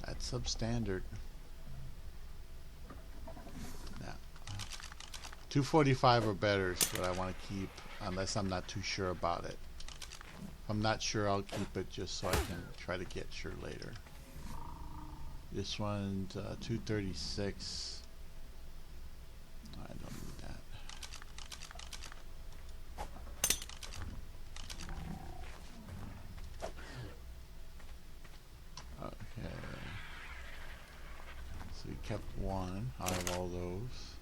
That's substandard. Now, 245 or better is what I want to keep, unless I'm not too sure about it. If I'm not sure, I'll keep it just so I can try to get sure later. This one's 236. I don't need that. Okay. So we kept one out of all those.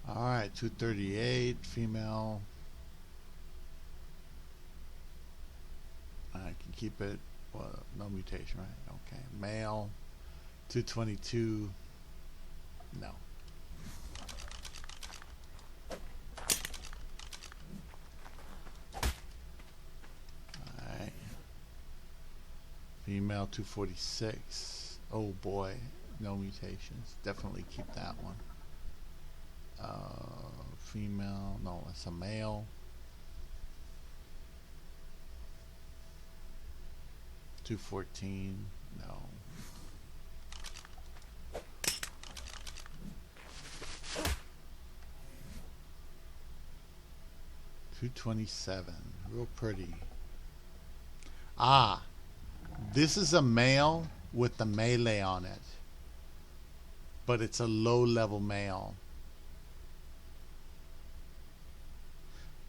Alright, 238, female. I can keep it, well, no mutation, right? Okay, male, 222, no. Alright. Female, 246, oh boy, no mutations, definitely keep that one. Female, no, it's a male. 214, no. $227, real pretty. Ah, this is a male with the melee on it, but it's a low-level male.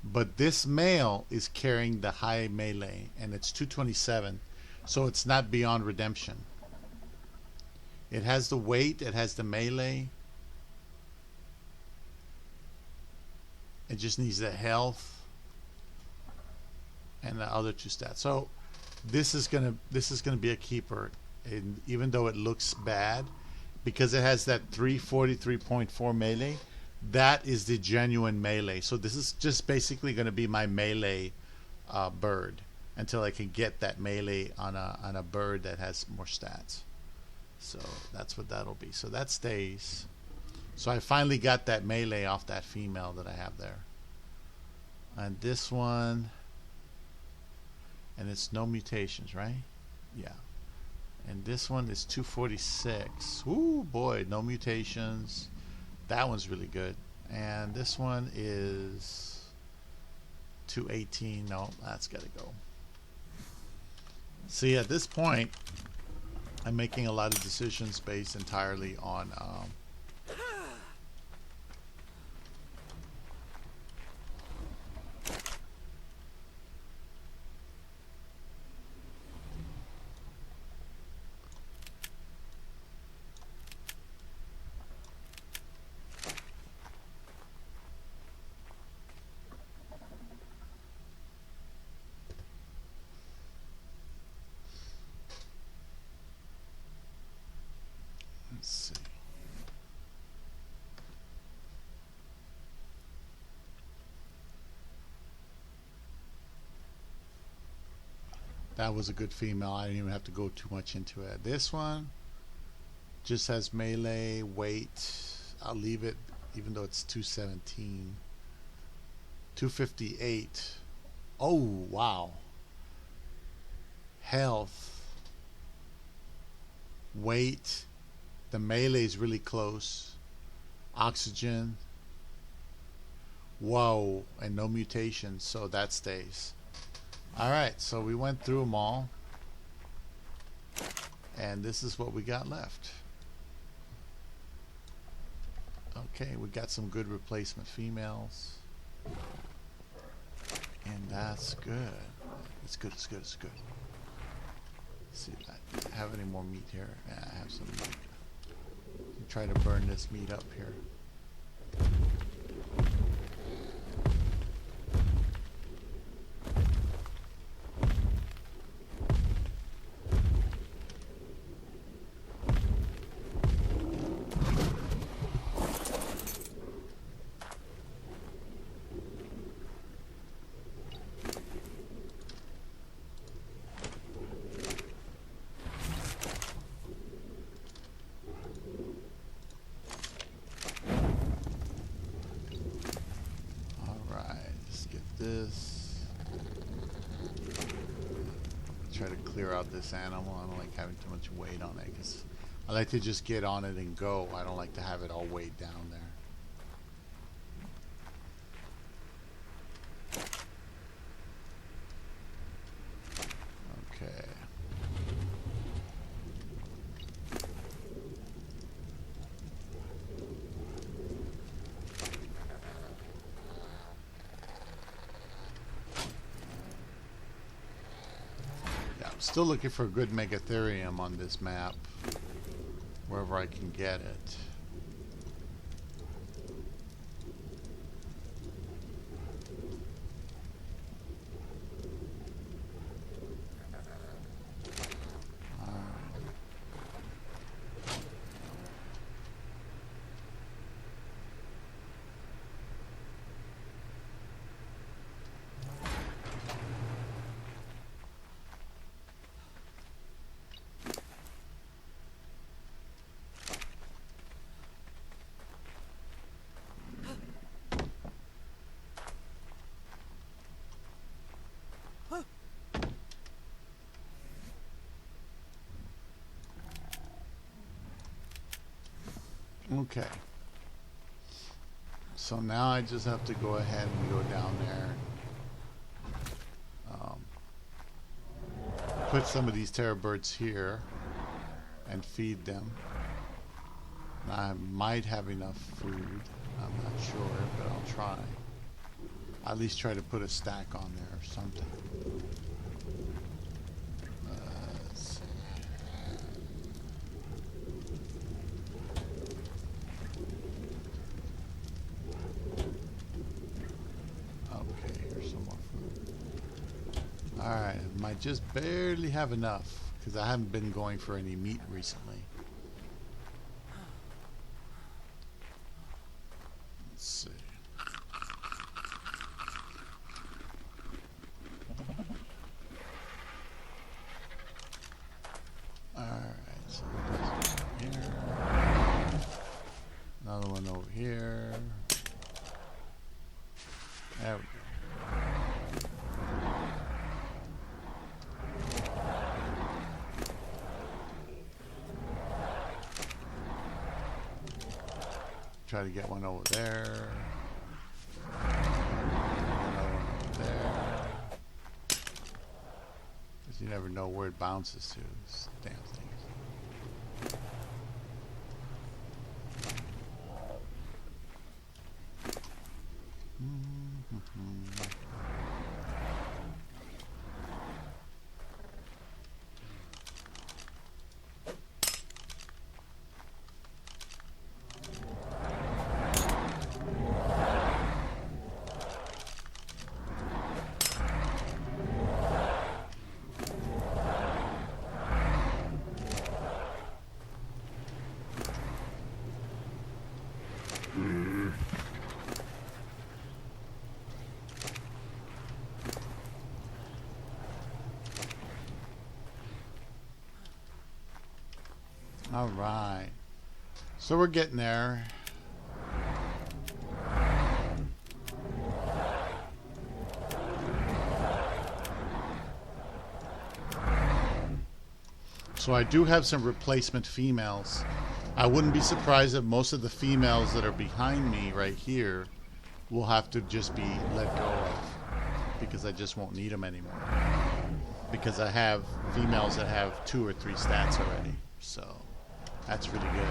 But this male is carrying the high melee, and it's 227. So it's not beyond redemption. It has the weight, it has the melee. It just needs the health and the other two stats. So this is gonna be a keeper, and even though it looks bad, because it has that 343.4 melee, that is the genuine melee. So this is just basically going to be my melee bird until I can get that melee on a bird that has more stats. So that's what that'll be. So that stays. So I finally got that melee off that female that I have there. And this one, and it's no mutations, right? Yeah. And this one is 246. Ooh, boy, no mutations. That one's really good. And this one is 218. No, that's got to go. See, at this point, I'm making a lot of decisions based entirely on let's see. That was a good female. I didn't even have to go too much into it. This one just has melee, weight. I'll leave it even though it's 217. 258. Oh, wow. Health. Weight. The melee is really close. Oxygen. Whoa. And no mutations, so that stays. Alright, so we went through them all. And this is what we got left. Okay, we got some good replacement females. And that's good. It's good, it's good, it's good. Let's see if I have any more meat here. Yeah, I have some meat. Try to burn this meat up here. This. Try to clear out this animal. I don't like having too much weight on it because I like to just get on it and go. I don't like to have it all weighed down there. Okay. Still looking for a good megatherium on this map, wherever I can get it. Okay. So now I just have to go ahead and go down there. Put some of these terror birds here and feed them. I might have enough food. I'm not sure, but I'll try. At least try to put a stack on there or something. Alright, might just barely have enough because I haven't been going for any meat recently. Let's see. Alright, so that's over here. Another one over here. There we go. Try to get one over there. Another one over there. Because you never know where it bounces to, this damn thing. All right, so we're getting there. So I do have some replacement females. I wouldn't be surprised if most of the females that are behind me right here will have to just be let go of because I just won't need them anymore. Because I have females that have 2 or 3 stats already, so that's really good.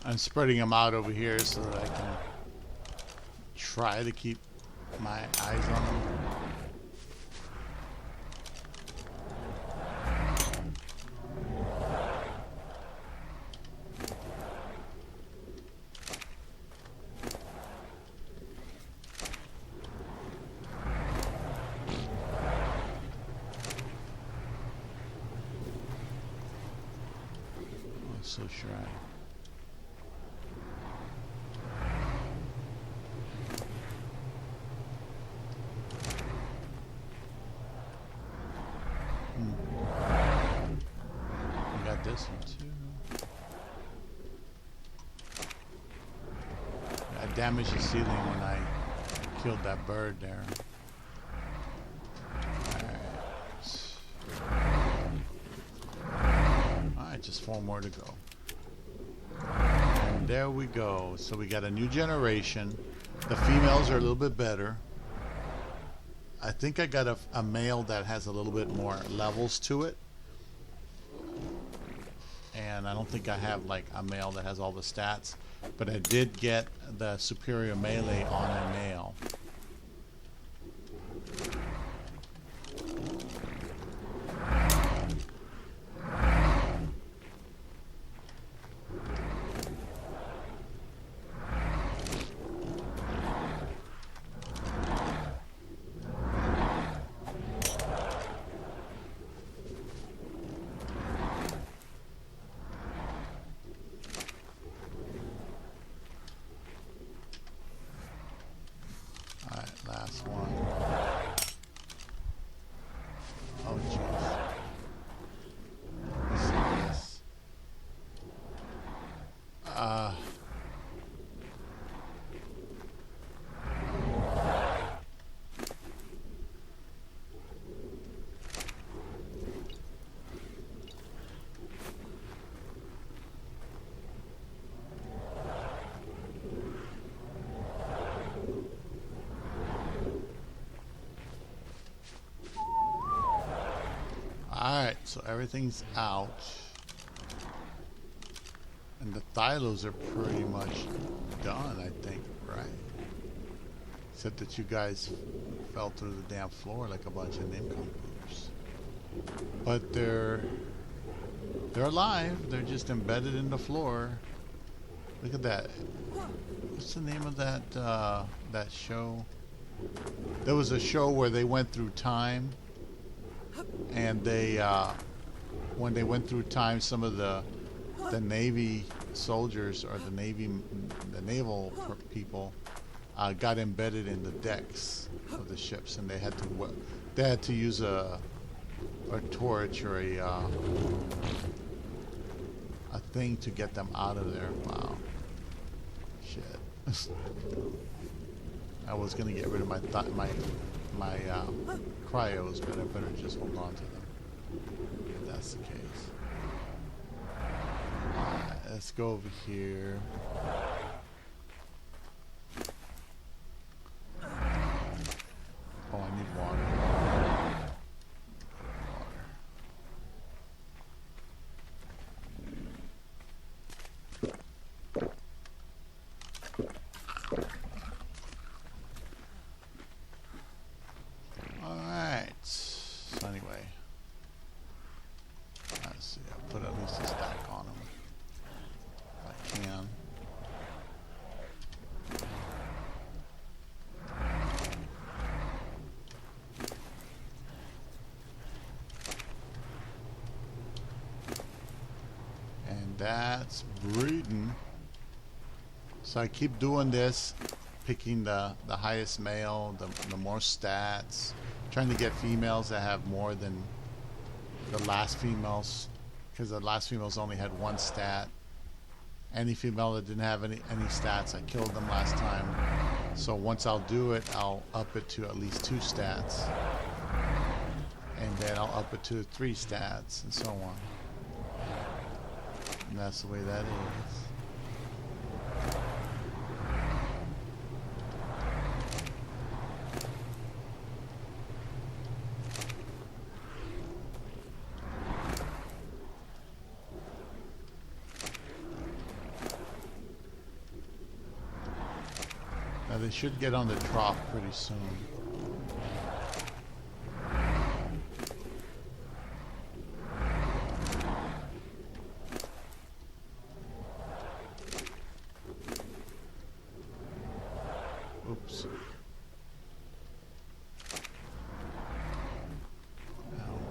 I'm spreading them out over here so that I can try to keep my eyes on them. Oh, so shy. This one too. I damaged the ceiling when I killed that bird there. Alright, just 4 more to go. And there we go. So we got a new generation. The females are a little bit better. I think I got a male that has a little bit more levels to it. And I don't think I have like a male that has all the stats, but I did get the superior melee on a male. Last one. Oh, jeez. So everything's out. And the thilos are pretty much done, I think, right? Except that you guys fell through the damn floor like a bunch of nincompoops. But they're alive. They're just embedded in the floor. Look at that. What's the name of that that show? There was a show where they went through time, and they when they went through time, some of the Navy soldiers or the naval people got embedded in the decks of the ships, and they had to use a torch or a thing to get them out of there. Wow. Shit. I was gonna get rid of my cryos, but I better just hold on to them. If that's the case. Alright, let's go over here. Oh, I need water. Alright. So anyway. Let's see, I'll put at least a stack on them. If I can. And that's breeding. So I keep doing this, picking the highest male, the more stats, trying to get females that have more than the last females, because the last females only had one stat. Any female that didn't have any stats, I killed them last time. So once I'll do it, I'll up it to at least 2 stats, and then I'll up it to 3 stats, and so on. And that's the way that is. Now they should get on the trough pretty soon. Oops.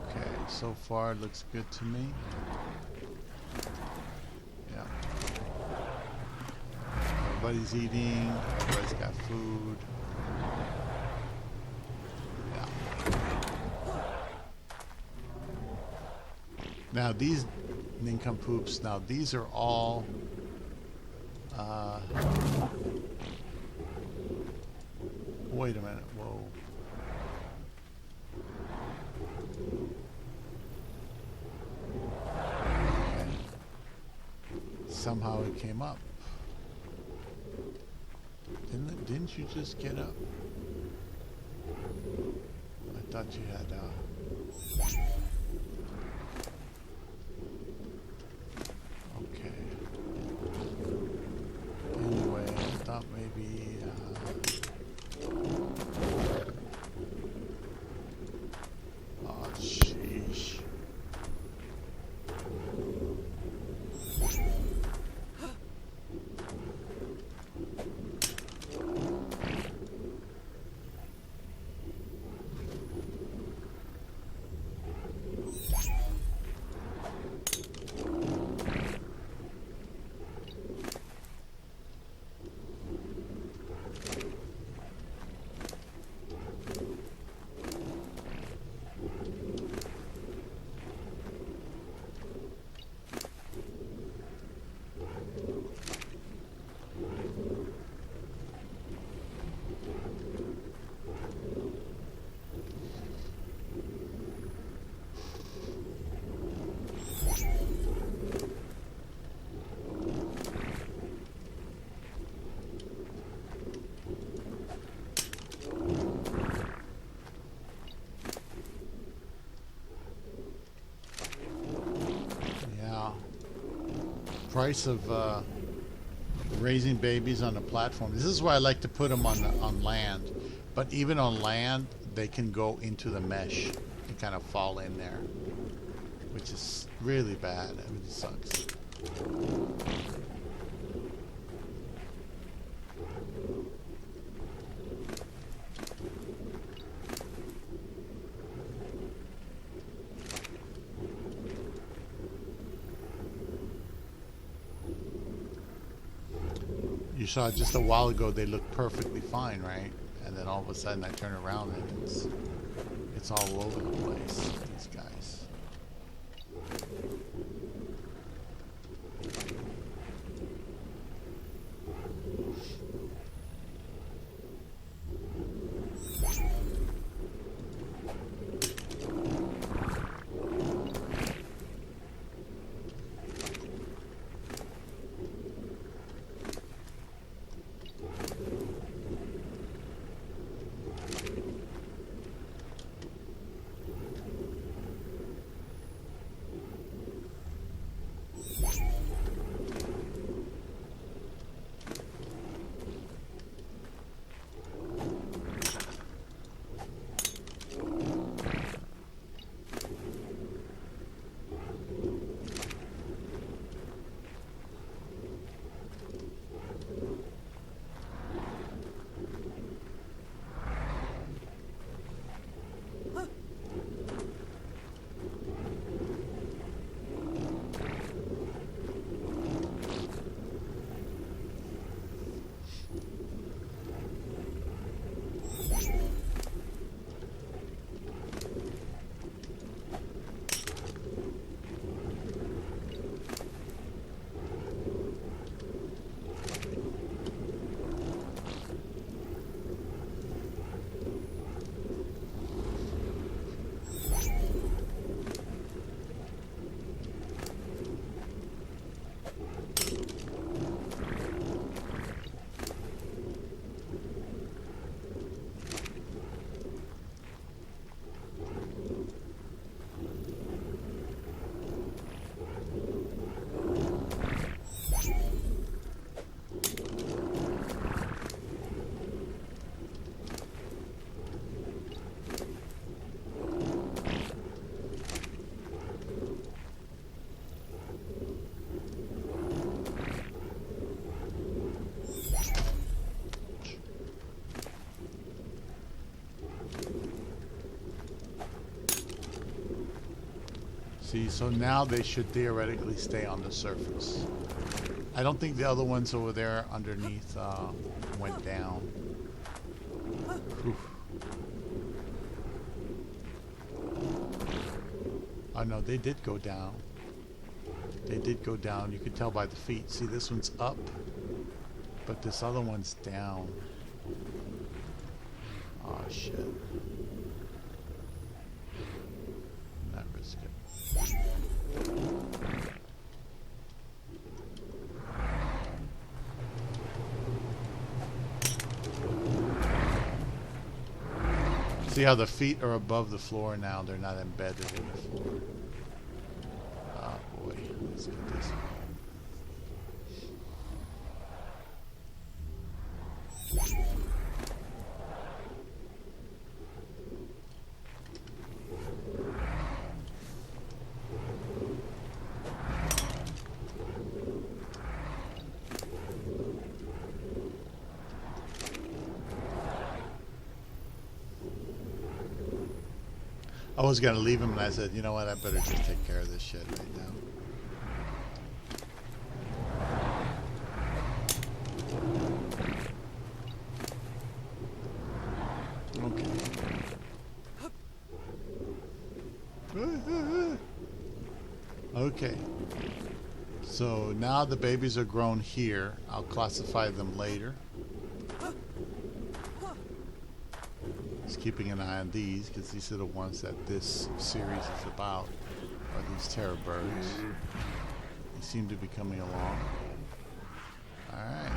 Okay, so far it looks good to me. Yeah. Everybody's eating, everybody's got food. Yeah. Now these nincompoops, now these are all wait a minute, whoa. Okay. Somehow it came up. Didn't you just get up? I thought you had okay. Anyway, I thought maybe oh sheesh. price of raising babies on a platform. This is why I like to put them on land. But even on land, they can go into the mesh and kind of fall in there, which is really bad. I mean, it sucks. You saw just a while ago they looked perfectly fine, right? And then all of a sudden I turn around and it's all over the place, these guys. See, so now they should theoretically stay on the surface. I don't think the other ones over there underneath went down. Whew. Oh no, they did go down. They did go down. You can tell by the feet. See, this one's up, but this other one's down. Oh shit. Not risk it. See how the feet are above the floor now? They're not embedded in the floor. Oh boy, let's get this. I was gonna leave him, and I said, you know what? I better just take care of this shit right now. Okay. Okay. So now the babies are grown here. I'll classify them later. Keeping an eye on these because these are the ones that this series is about, are these terror birds. They seem to be coming along. Alright.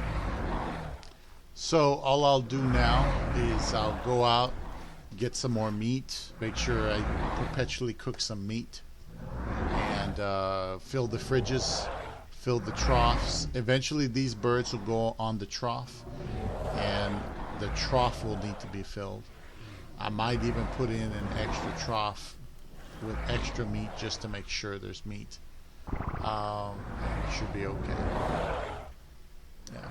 So all I'll do now is I'll go out, get some more meat, make sure I perpetually cook some meat, and fill the fridges, fill the troughs. Eventually these birds will go on the trough, and the trough will need to be filled. I might even put in an extra trough with extra meat just to make sure there's meat. And it should be okay. Yeah.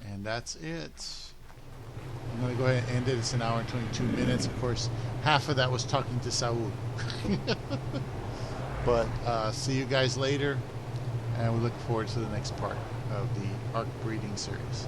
And that's it. I'm going to go ahead and end it. It's an hour and 22 minutes. Of course, half of that was talking to Saul. But see you guys later, and we look forward to the next part of the ARC breeding series.